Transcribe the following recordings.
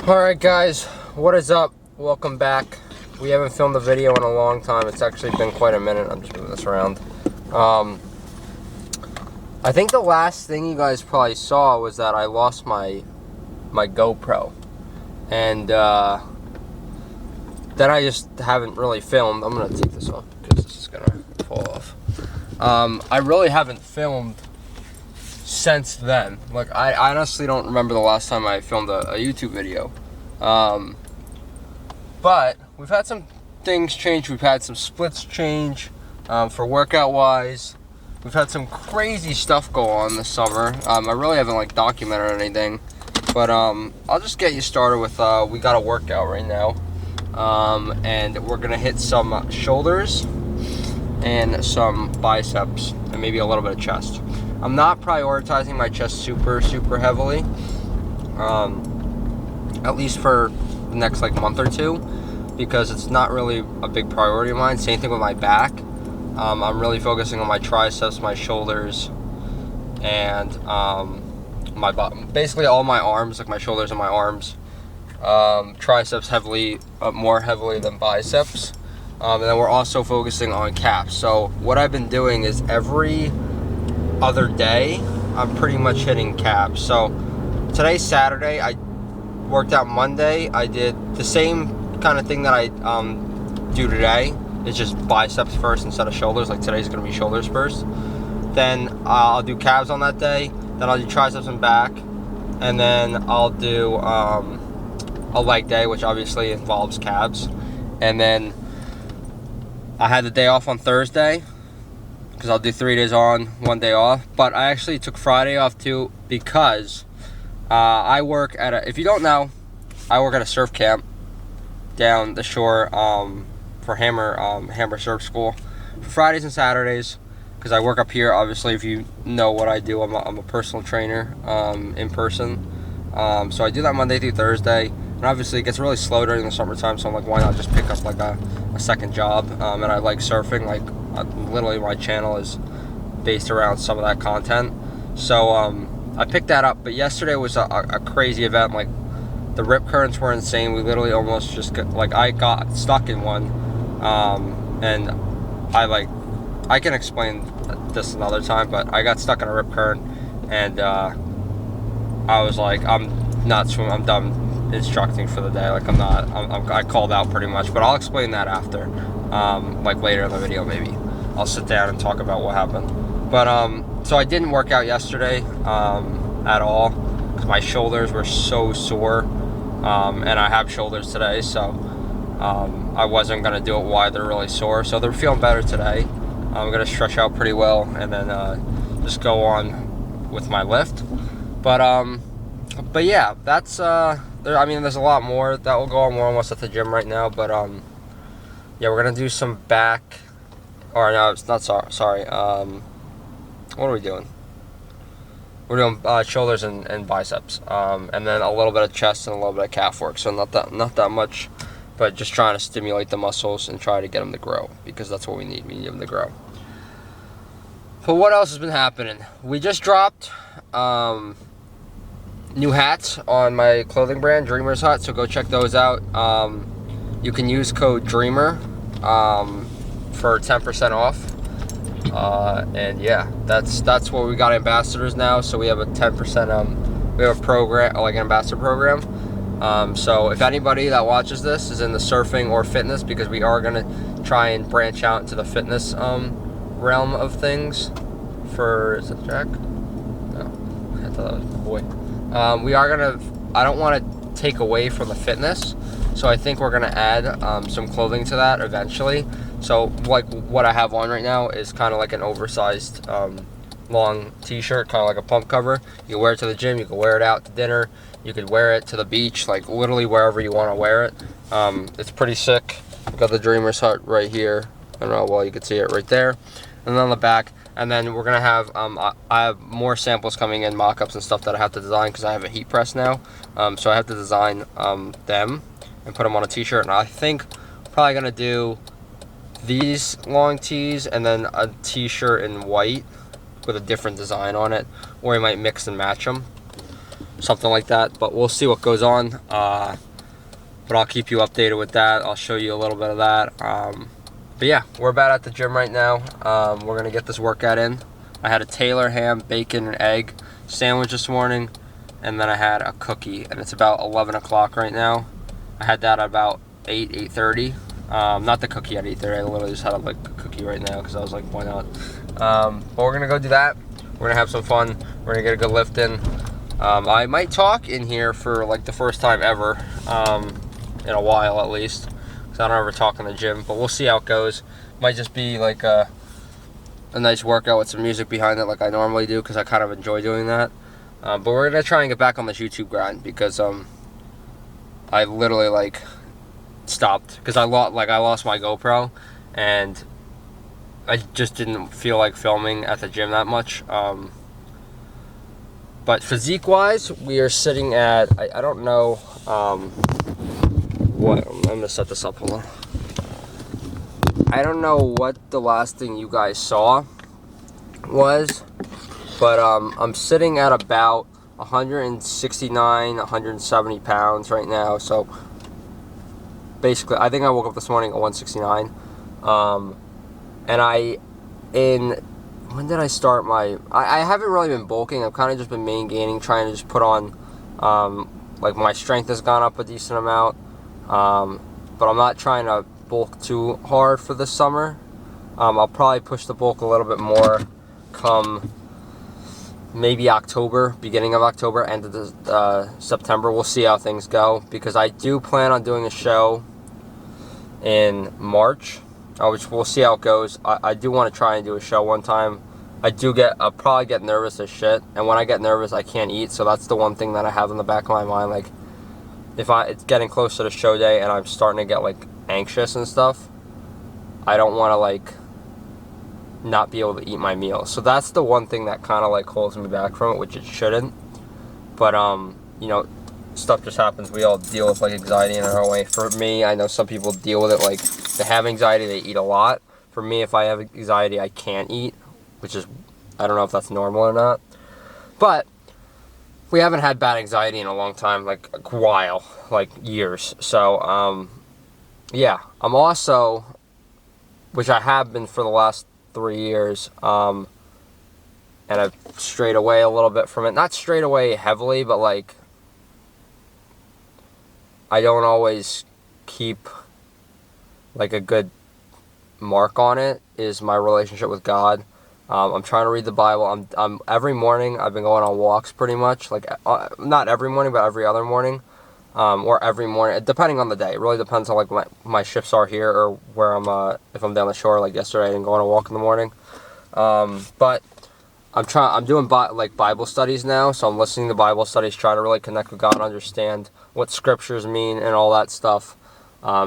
Alright guys, what is up? Welcome back. We haven't filmed a video in a long time. It's actually been quite a minute. I'm just moving this around. I think the last thing you guys probably saw was that I lost my GoPro. And then I just haven't really filmed. I'm going to take this off because this is going to fall off. I really haven't filmed since then. Like, I honestly don't remember the last time I filmed a YouTube video. But we've had some things change. We've had some splits change for workout wise. We've had some crazy stuff go on this summer. I really haven't like documented anything, but I'll just get you started with we got a workout right now, and we're gonna hit some shoulders and some biceps and maybe a little bit of chest. I'm not prioritizing my chest super heavily, at least for the next like month or two, because it's not really a big priority of mine. Same thing with my back. I'm really focusing on my triceps, my shoulders, and my bottom. Basically all my arms, like my shoulders and my arms. Triceps more heavily than biceps. And then we're also focusing on calves. So what I've been doing is every other day, I'm pretty much hitting calves. So today's Saturday. I worked out Monday. I did the same kind of thing that I do today. It's just biceps first instead of shoulders. Like today's gonna be shoulders first. Then I'll do calves on that day. Then I'll do triceps and back. And then I'll do a leg day, which obviously involves calves. And then I had the day off on Thursday, because I'll do 3 days on, 1 day off. But I actually took Friday off too, because I work at if you don't know, I work at a surf camp down the shore for Hammer Surf School for Fridays and Saturdays, because I work up here. Obviously, if you know what I do, I'm a personal trainer in person. So I do that Monday through Thursday, and obviously it gets really slow during the summertime, so I'm like, why not just pick up like a second job? And I like surfing. Like literally my channel is based around some of that content. So I picked that up. But yesterday was a crazy event. Like the rip currents were insane. We literally almost just I got stuck in one, and I can explain this another time, but I got stuck in a rip current, and I was like, I'm not swimming. I'm done instructing for the day. Like I called out pretty much, but I'll explain that after, like later in the video. Maybe I'll sit down and talk about what happened. But so I didn't work out yesterday at all, because my shoulders were so sore, and I have shoulders today, so I wasn't gonna do it while they're really sore. So they're feeling better today. I'm gonna stretch out pretty well, and then just go on with my lift. But yeah, that's I mean, there's a lot more that will go on. We're almost at the gym right now, but yeah, we're gonna do some back, or no, it's not. Sorry. What are we doing? We're doing shoulders and biceps, and then a little bit of chest and a little bit of calf work. So not that much, but just trying to stimulate the muscles and try to get them to grow, because that's what we need. We need them to grow. But what else has been happening? We just dropped new hats on my clothing brand, dreamers.hut, so go check those out. You can use code DREAMER for 10% off. And yeah, that's what we got, ambassadors now. So we have a 10%. We have a program, like an ambassador program. So if anybody that watches this is in the surfing or fitness, because we are gonna try and branch out into the fitness realm of things. Is it Jack? No, I thought that was a boy. We are gonna. I don't want to take away from the fitness, so I think we're gonna add some clothing to that eventually. So like what I have on right now is kind of like an oversized long t-shirt, kind of like a pump cover. You can wear it to the gym, you can wear it out to dinner, you could wear it to the beach, like literally wherever you want to wear it. It's pretty sick. I've got the dreamers.hut right here. I don't know, well, you can see it right there. And then on the back, and then we're gonna have I have more samples coming in, mock-ups and stuff that I have to design, because I have a heat press now. So I have to design them and put them on a t-shirt. And I think probably gonna do these long tees and then a t-shirt in white with a different design on it, or you might mix and match them. something like that. But we'll see what goes on. But I'll keep you updated with that. I'll show you a little bit of that. But yeah, we're about at the gym right now. We're gonna get this workout in. I had a Taylor ham, bacon, and egg sandwich this morning, and then I had a cookie, and it's about 11 o'clock right now. I had that at about 8:30. Not the cookie at 8:30. I literally just had like a cookie right now because I was like, why not? But we're gonna go do that. We're gonna have some fun. We're gonna get a good lift in. I might talk in here for like the first time ever, in a while at least. I don't ever talk in the gym, but we'll see how it goes. Might just be like a nice workout with some music behind it like I normally do, because I kind of enjoy doing that. But we're gonna try and get back on this YouTube grind, because I literally like stopped because I lost my GoPro, and I just didn't feel like filming at the gym that much. But physique wise, we are sitting at I don't know what, I'm gonna set this up, hold on. I don't know what the last thing you guys saw was, but I'm sitting at about 169, 170 pounds right now. So basically, I think I woke up this morning at 169. And when did I start I haven't really been bulking. I've kind of just been main gaining, trying to just put on, like my strength has gone up a decent amount. But I'm not trying to bulk too hard for this summer. I'll probably push the bulk a little bit more come maybe October, beginning of October, end of September. We'll see how things go, because I do plan on doing a show in March, which we'll see how it goes. I do want to try and do a show one time. I'll probably get nervous as shit, and when I get nervous, I can't eat. So that's the one thing that I have in the back of my mind. Like, if it's getting close to the show day and I'm starting to get like anxious and stuff, I don't want to like not be able to eat my meals. So that's the one thing that kind of like holds me back from it, which it shouldn't. But you know, stuff just happens. We all deal with like anxiety in our way. For me, I know some people deal with it like they have anxiety, they eat a lot. For me, if I have anxiety, I can't eat, which is, I don't know if that's normal or not. But we haven't had bad anxiety in a long time, like a while, like years. So yeah, I'm also, which I have been for the last 3 years, and I've strayed away a little bit from it. Not strayed away heavily, but like I don't always keep like a good mark on it, is my relationship with God. I'm trying to read the Bible. I'm every morning I've been going on walks pretty much, like not every morning, but every other morning, or every morning, depending on the day. It really depends on like my shifts are here or where I'm. If I'm down the shore, like yesterday, I didn't go on a walk in the morning. But I'm doing Bible studies now, so I'm listening to Bible studies, trying to really connect with God, understand what scriptures mean and all that stuff,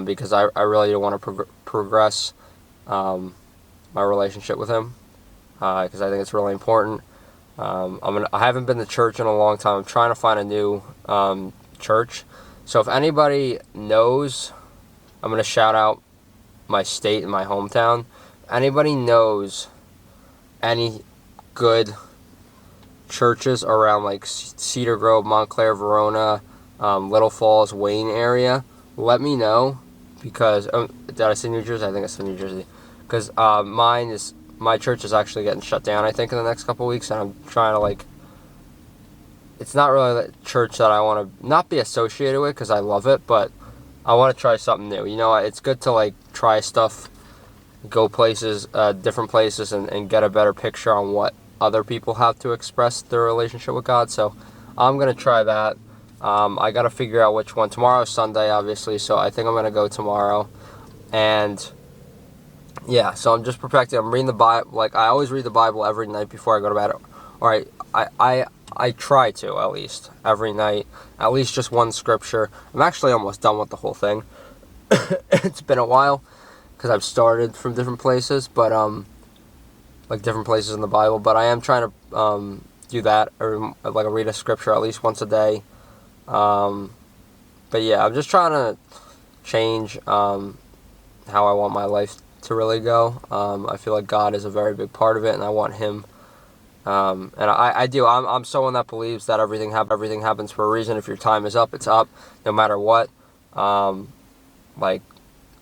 because I really do want to progress my relationship with Him. Because I think it's really important. I haven't been to church in a long time. I'm trying to find a new church. So if anybody knows, I'm going to shout out my state and my hometown. Anybody knows any good churches around like Cedar Grove, Montclair, Verona, Little Falls, Wayne area, let me know. Because, did I say New Jersey? I think I said New Jersey. Because my church is actually getting shut down, I think, in the next couple of weeks, and I'm trying to, like, it's not really the church that I want to not be associated with, because I love it, but I want to try something new. You know, it's good to, like, try stuff, go places, different places, and get a better picture on what other people have to express their relationship with God. So I'm going to try that. I got to figure out which one. Tomorrow's Sunday, obviously, so I think I'm going to go tomorrow. And yeah, so I'm just perfecting. I'm reading the Bible. Like, I always read the Bible every night before I go to bed. Or I try to, at least, every night. At least just one scripture. I'm actually almost done with the whole thing. It's been a while, because I've started from different places, but, like, different places in the Bible. But I am trying to do that, or, like, read a scripture at least once a day. But, yeah, I'm just trying to change how I want my life to really go. I feel like God is a very big part of it, and I want Him And I'm someone that believes that everything happens for a reason. If your time is up, it's up, no matter what. Like,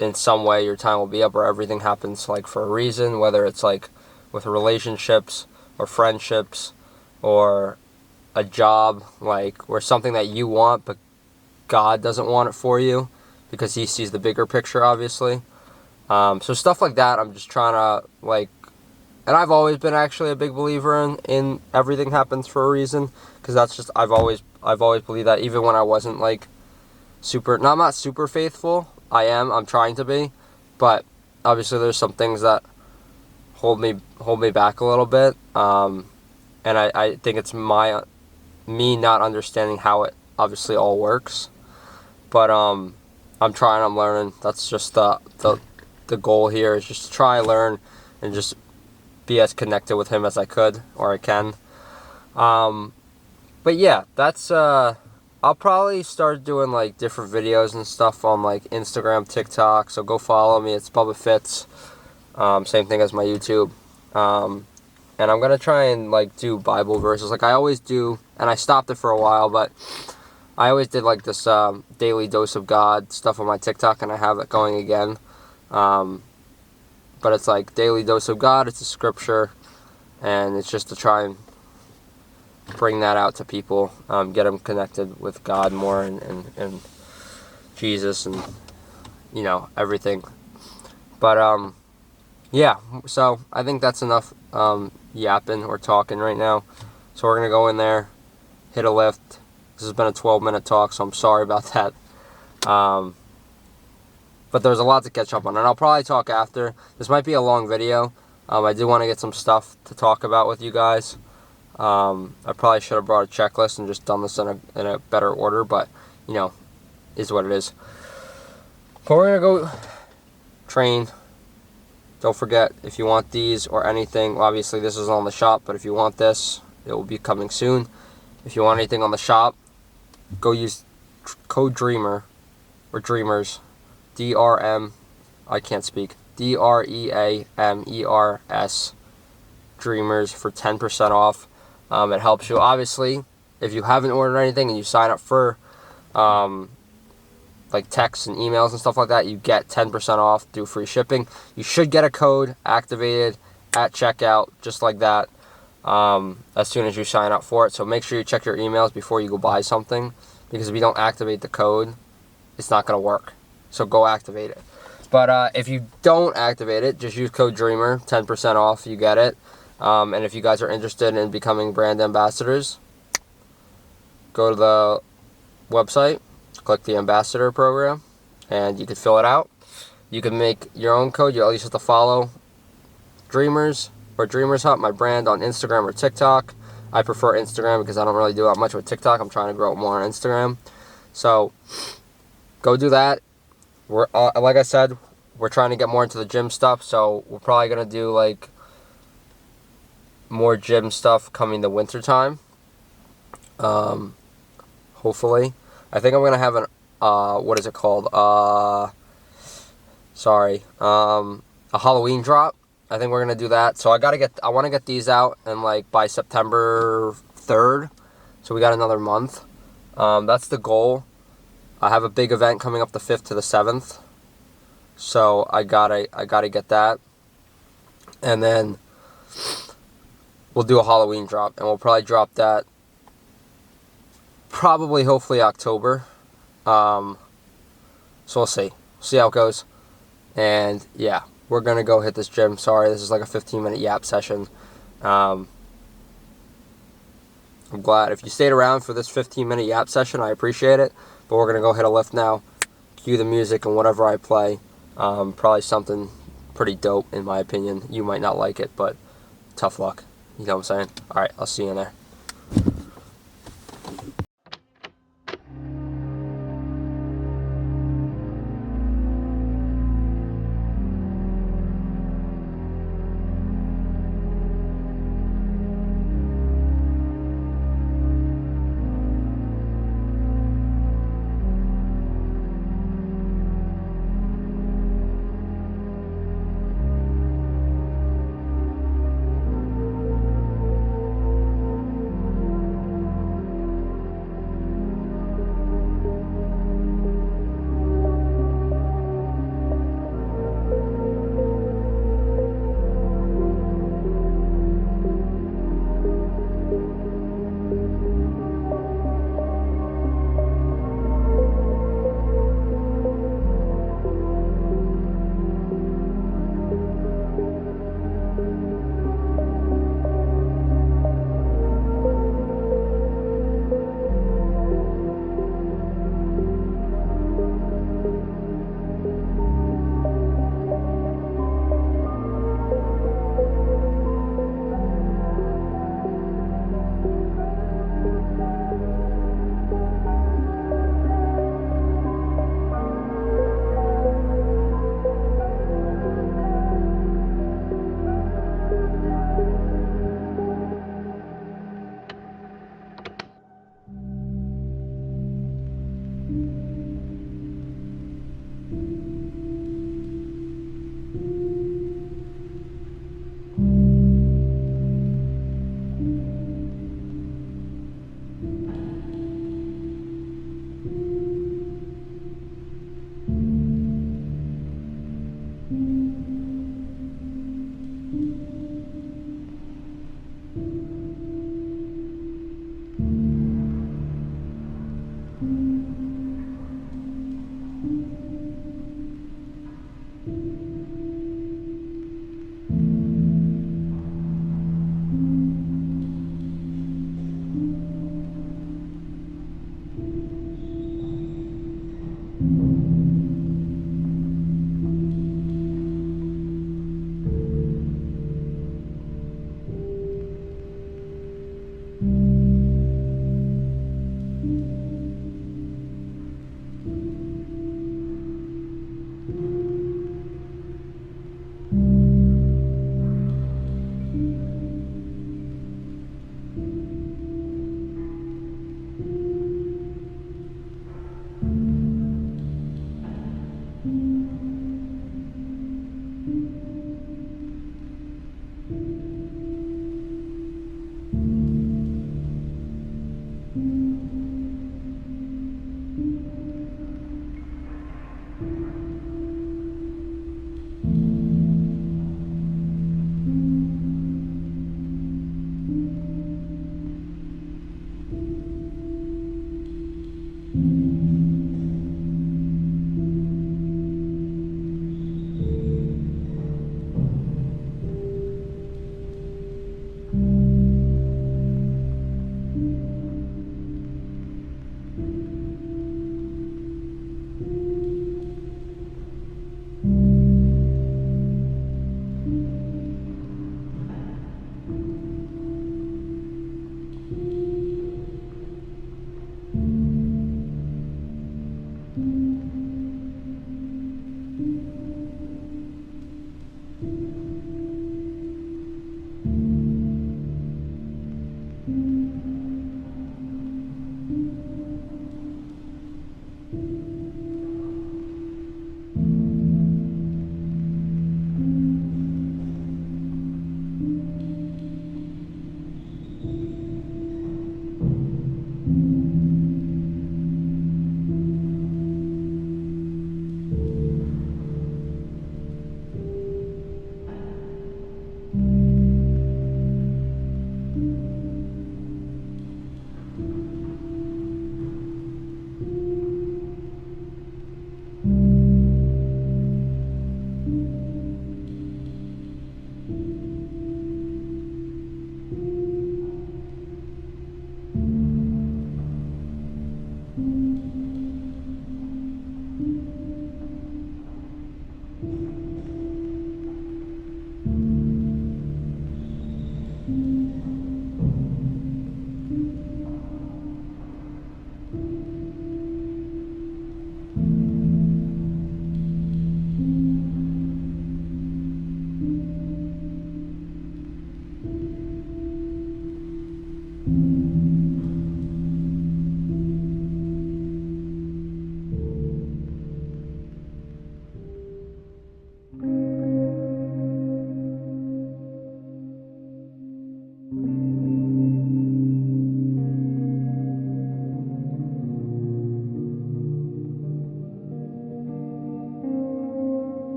in some way, your time will be up, or everything happens, like, for a reason, whether it's, like, with relationships, or friendships, or a job, like, or something that you want, but God doesn't want it for you, because he sees the bigger picture, obviously. So stuff like that, I'm just trying to, like, and I've always been actually a big believer in everything happens for a reason, because that's just, I've always believed that, even when I wasn't, like, I'm not super faithful. I'm trying to be, but obviously there's some things that hold me back a little bit, and I think it's me not understanding how it obviously all works, but I'm learning. That's just the goal here, is just to try, learn, and just be as connected with him as I could, or I can. But yeah, that's I'll probably start doing, like, different videos and stuff on, like, Instagram, TikTok, so go follow me. It's bubbafits. Same thing as my YouTube. And I'm gonna try and, like, do Bible verses like I always do, and I stopped it for a while, but I always did, like, this daily dose of God stuff on my TikTok, and I have it going again. But it's like daily dose of God, it's a scripture, and it's just to try and bring that out to people, get them connected with God more, and Jesus, and, you know, everything. But yeah, so I think that's enough yapping or talking right now. So we're gonna go in there, hit a lift. This has been a 12-minute talk, so I'm sorry about that. But there's a lot to catch up on, and I'll probably talk after. This might be a long video. I do want to get some stuff to talk about with you guys. I probably should have brought a checklist and just done this in a better order, but, you know, is what it is. But we're going to go train. Don't forget, if you want these or anything, well, obviously this is on the shop, but if you want this, it will be coming soon. If you want anything on the shop, go use code DREAMER, or DREAMERS, I can't speak, DREAMERS, DREAMERS, for 10% off. It helps you. Obviously, if you haven't ordered anything and you sign up for like texts and emails and stuff like that, you get 10% off through free shipping. You should get a code activated at checkout, just like that, as soon as you sign up for it. So make sure you check your emails before you go buy something, because if you don't activate the code, it's not going to work. So go activate it. But if you don't activate it, just use code DREAMER, 10% off, you get it. And if you guys are interested in becoming brand ambassadors, go to the website, click the ambassador program, and you can fill it out. You can make your own code. You at least have to follow Dreamers or dreamers.hut, my brand, on Instagram or TikTok. I prefer Instagram because I don't really do that much with TikTok. I'm trying to grow it more on Instagram. So go do that. We're like I said, we're trying to get more into the gym stuff, so we're probably gonna do, like, more gym stuff coming the winter time. Hopefully, I think I'm gonna have an what is it called? A Halloween drop. I think we're gonna do that. So I want to get these out, and, like, by September 3rd. So we got another month. That's the goal. I have a big event coming up the 5th to the 7th. So I gotta get that, and then we'll do a Halloween drop, and we'll probably drop that hopefully October. So we'll see how it goes. And yeah, we're gonna go hit this gym. Sorry, this is like a 15-minute yap session. I'm glad if you stayed around for this 15-minute yap session. I appreciate it. But we're gonna go hit a lift now, cue the music, and whatever I play, probably something pretty dope in my opinion. You might not like it, but tough luck. You know what I'm saying? Alright, I'll see you in there.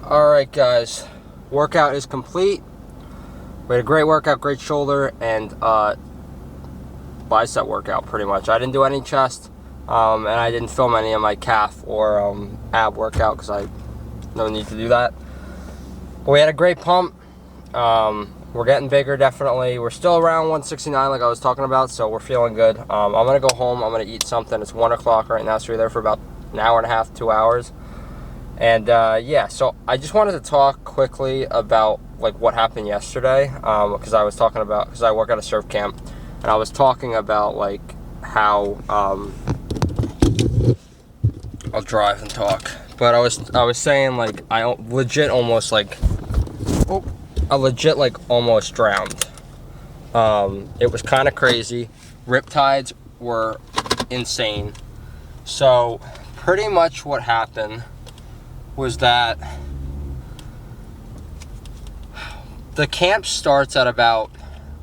Alright guys, workout is complete. We had a great workout, great shoulder and bicep workout pretty much. I didn't do any chest and I didn't film any of my calf or ab workout because I no need to do that. But we had a great pump. We're getting bigger definitely. We're still around 169 like I was talking about, so we're feeling good. I'm gonna go home, I'm gonna eat something. It's 1 o'clock right now, so we're there for about an hour and a half, 2 hours. And yeah, so I just wanted to talk quickly about like what happened yesterday, because I was talking about, because I work at a surf camp, and I was talking about like how I'll drive and talk, but I was saying like I legit almost like almost drowned. It was kind of crazy. Riptides were insane. So pretty much what happened was that the camp starts at about,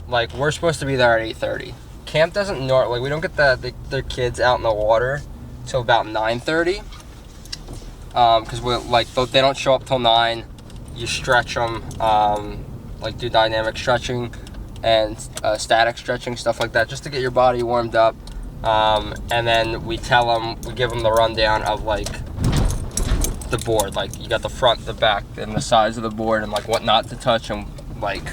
like, we're supposed to be there at 8:30. Camp doesn't like we don't get the kids out in the water till about 9:30, because we like they don't show up till 9. You stretch them, like do dynamic stretching and static stretching, stuff like that, just to get your body warmed up. And then we give them the rundown of like the board, like you got the front, the back, and the sides of the board, and like what not to touch, and like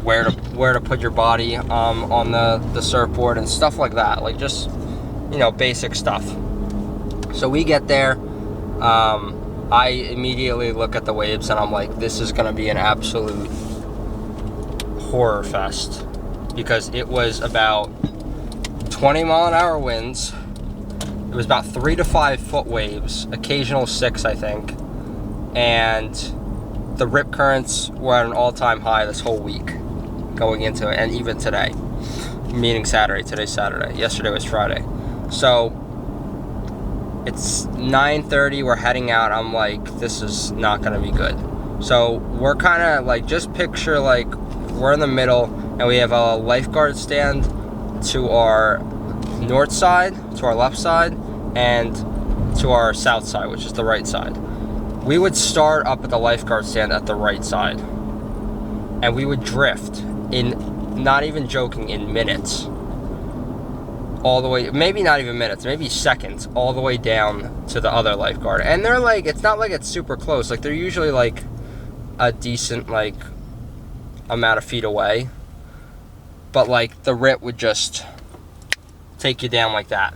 where to put your body on the surfboard and stuff like that, like just, you know, basic stuff. So we get there, I immediately look at the waves and I'm like, this is gonna be an absolute horror fest, because it was about 20-mile-an-hour winds. It was about 3 to 5 foot waves, occasional 6, I think. And the rip currents were at an all-time high this whole week going into it, and even today, meaning Saturday. Today's Saturday. Yesterday was Friday. So it's 9:30. We're heading out. I'm like, this is not going to be good. So we're kind of like, just picture like we're in the middle, and we have a lifeguard stand to our north side, to our left side, and to our south side, which is the right side. We would start up at the lifeguard stand at the right side, and we would drift in, not even joking, in minutes, all the way, maybe not even minutes, maybe seconds, all the way down to the other lifeguard. And they're like, it's not like it's super close, like they're usually like a decent like amount of feet away, but like the rip would just take you down like that.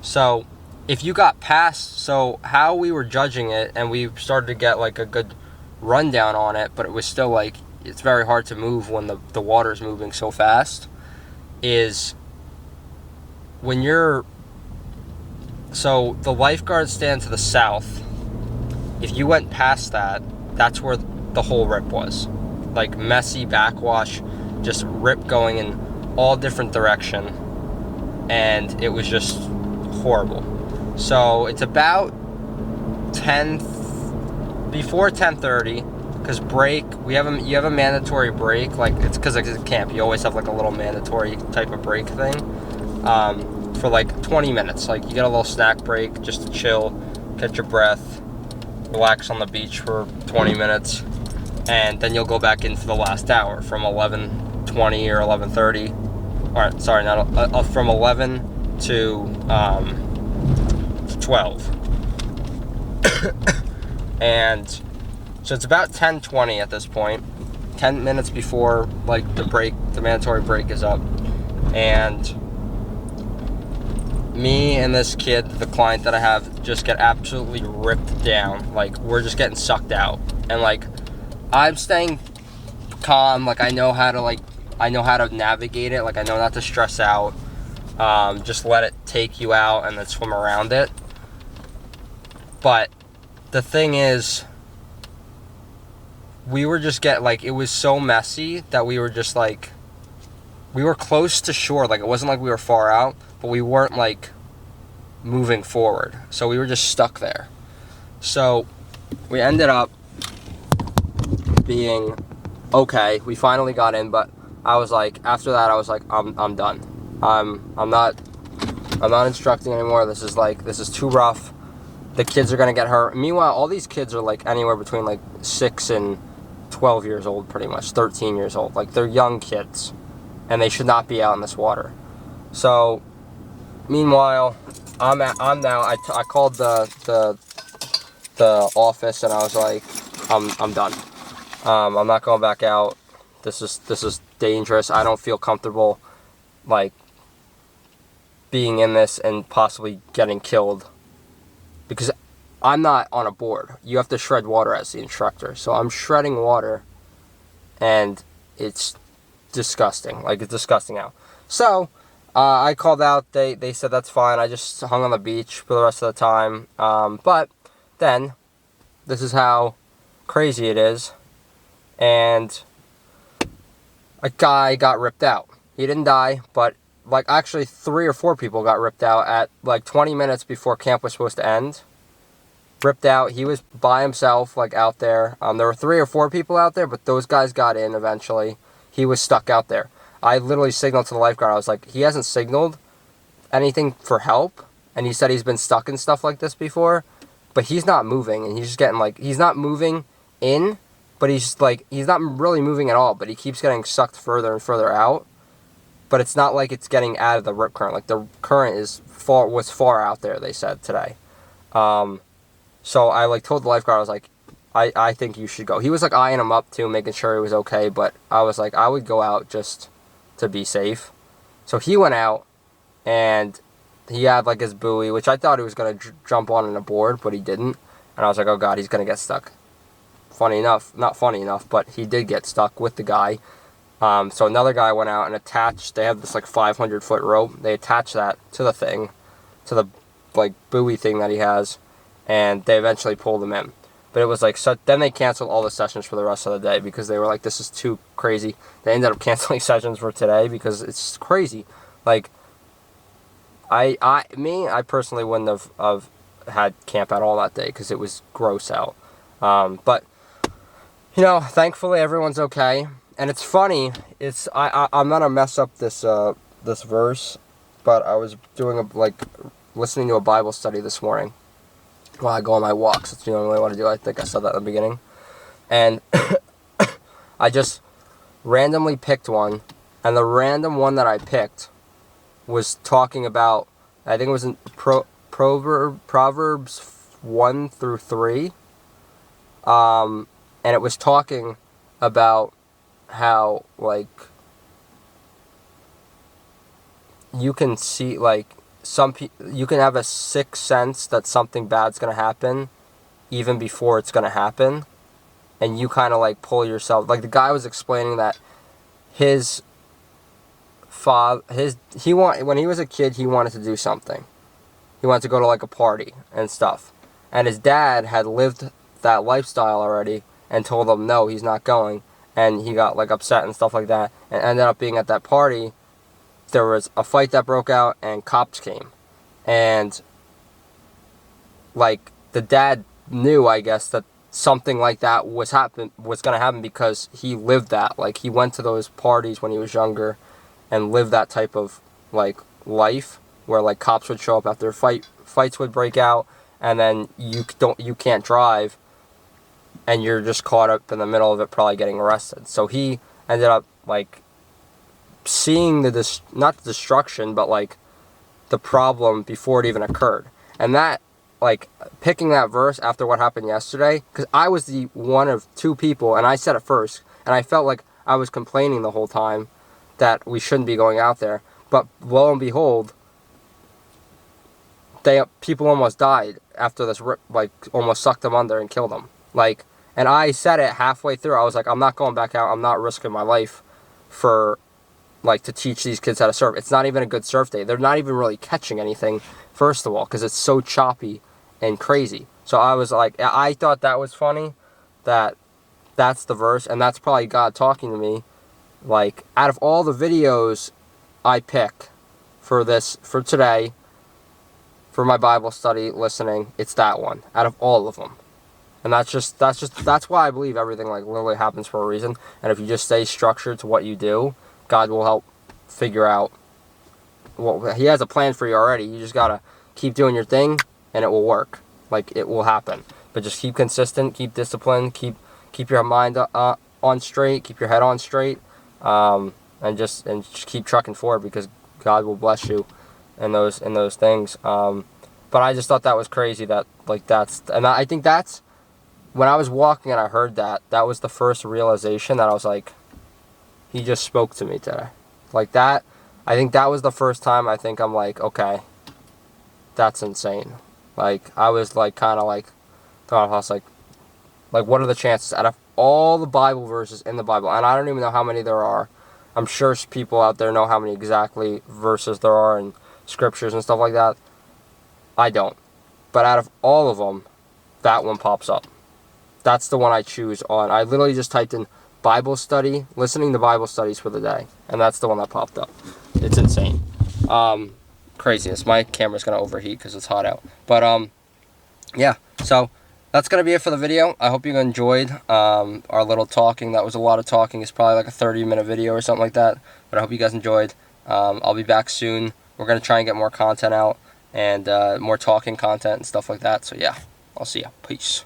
So if you got past, so how we were judging it, and we started to get like a good rundown on it, but it was still like, it's very hard to move when the water's moving so fast, is when you're, so the lifeguard stand to the south, if you went past that, that's where the whole rip was. Like messy backwash, just rip going in all different direction, and it was just horrible. So it's about before 10:30, because break, you have a mandatory break, like it's because it's a camp, you always have like a little mandatory type of break thing, for like 20 minutes. Like you get a little snack break just to chill, catch your breath, relax on the beach for 20 minutes, and then you'll go back in for the last hour from 11:20 or 11:30, or sorry, not from 11 to 12. And so it's about 10:20 at this point, 10 minutes before like the break, the mandatory break is up, and me and this kid, the client that I have, just get absolutely ripped down. Like we're just getting sucked out, and like I'm staying calm, like I know how to navigate it, like I know not to stress out, just let it take you out and then swim around it. But the thing is, we were just it was so messy that we were just like, we were close to shore, like it wasn't like we were far out, but we weren't like moving forward, so we were just stuck there. So we ended up being okay, we finally got in, but I was like, after that I was like, I'm done. I'm not instructing anymore. This is too rough. the kids are going to get hurt. Meanwhile, all these kids are like anywhere between like 6 and 12 years old, pretty much 13 years old. Like, they're young kids, and they should not be out in this water. So meanwhile, I called the office, and I was like, I'm done. I'm not going back out. This is dangerous. I don't feel comfortable like being in this and possibly getting killed, because I'm not on a board. You have to shred water as the instructor. So I'm shredding water, and it's disgusting. Like, it's disgusting out. So I called out. They said that's fine. I just hung on the beach for the rest of the time. But then, this is how crazy it is. And a guy got ripped out. He didn't die, but like actually 3 or 4 people got ripped out at like 20 minutes before camp was supposed to end. Ripped out. He was by himself, like, out there. There were 3 or 4 people out there, but those guys got in eventually. He was stuck out there. I literally signaled to the lifeguard. I was like, he hasn't signaled anything for help, and he said he's been stuck in stuff like this before, but he's not moving, and he's just getting like, he's not moving in, but he's not really moving at all, but he keeps getting sucked further and further out. But it's not like it's getting out of the rip current. Like, the current was far out there, they said today. So I like told the lifeguard, I was like, I think you should go. He was like eyeing him up too, making sure he was okay, but I was like, I would go out just to be safe. So he went out, and he had like his buoy, which I thought he was going to jump on a board, but he didn't. And I was like, oh God, he's going to get stuck. Funny enough, not funny enough, but he did get stuck with the guy. So another guy went out and attached, they have this like 500-foot rope. They attached that to the thing, to the like buoy thing that he has, and they eventually pulled him in. But it was like, so then they canceled all the sessions for the rest of the day because they were like, this is too crazy. They ended up canceling sessions for today because it's crazy. Like, I personally wouldn't have had camp at all that day because it was gross out. But, you know, thankfully everyone's okay. And it's funny, I'm gonna mess up this this verse, but I was doing listening to a Bible study this morning while I go on my walks. That's the only way I want to do. I think I said that in the beginning, and I just randomly picked one, and the random one that I picked was talking about, I think it was in Proverbs 1-3, and it was talking about how, like, you can see, like, you can have a sixth sense that something bad's gonna happen even before it's gonna happen, and you kind of like pull yourself. Like, the guy was explaining that his father, when he was a kid, he wanted to do something. He wanted to go to like a party and stuff, and his dad had lived that lifestyle already and told him no, he's not going. And he got like upset and stuff like that, and ended up being at that party. There was a fight that broke out, and cops came, and like the dad knew, I guess, that something like that was gonna happen because he lived that. Like, he went to those parties when he was younger, and lived that type of like life where like cops would show up after fights would break out, and then you can't drive. And you're just caught up in the middle of it, probably getting arrested. So he ended up, like, seeing not the destruction, but, like, the problem before it even occurred. And that, like, picking that verse after what happened yesterday, because I was the one of 2 people, and I said it first, and I felt like I was complaining the whole time that we shouldn't be going out there. But lo and behold, people almost died after this, like, almost sucked them under and killed them. Like, and I said it halfway through. I was like, I'm not going back out. I'm not risking my life for, like, to teach these kids how to surf. It's not even a good surf day. They're not even really catching anything, first of all, because it's so choppy and crazy. So I was like, I thought that was funny, that's the verse, and that's probably God talking to me. Like, out of all the videos I pick for today, for my Bible study listening, it's that one, out of all of them. And that's why I believe everything, like, literally happens for a reason. And if you just stay structured to what you do, God will help figure out. Well, He has a plan for you already. You just gotta keep doing your thing, and it will work. Like, it will happen. But just keep consistent, keep disciplined, keep your mind on straight, keep your head on straight, and just keep trucking forward, because God will bless you in those things. But I just thought that was crazy that, like, I think that's, when I was walking and I heard that was the first realization that I was like, he just spoke to me today. Like that, I think that was the first time I think I'm like, okay, that's insane. Like, I was like, kind of like, thought I was like, what are the chances out of all the Bible verses in the Bible? And I don't even know how many there are. I'm sure people out there know how many exactly verses there are in scriptures and stuff like that. I don't. But out of all of them, that one pops up. That's the one I choose on. I literally just typed in Bible study, listening to Bible studies for the day, and that's the one that popped up. It's insane. Craziness. My camera's going to overheat because it's hot out. But, yeah. So, that's going to be it for the video. I hope you enjoyed our little talking. That was a lot of talking. It's probably like a 30-minute video or something like that. But I hope you guys enjoyed. I'll be back soon. We're going to try and get more content out, and more talking content and stuff like that. So, yeah. I'll see ya. Peace.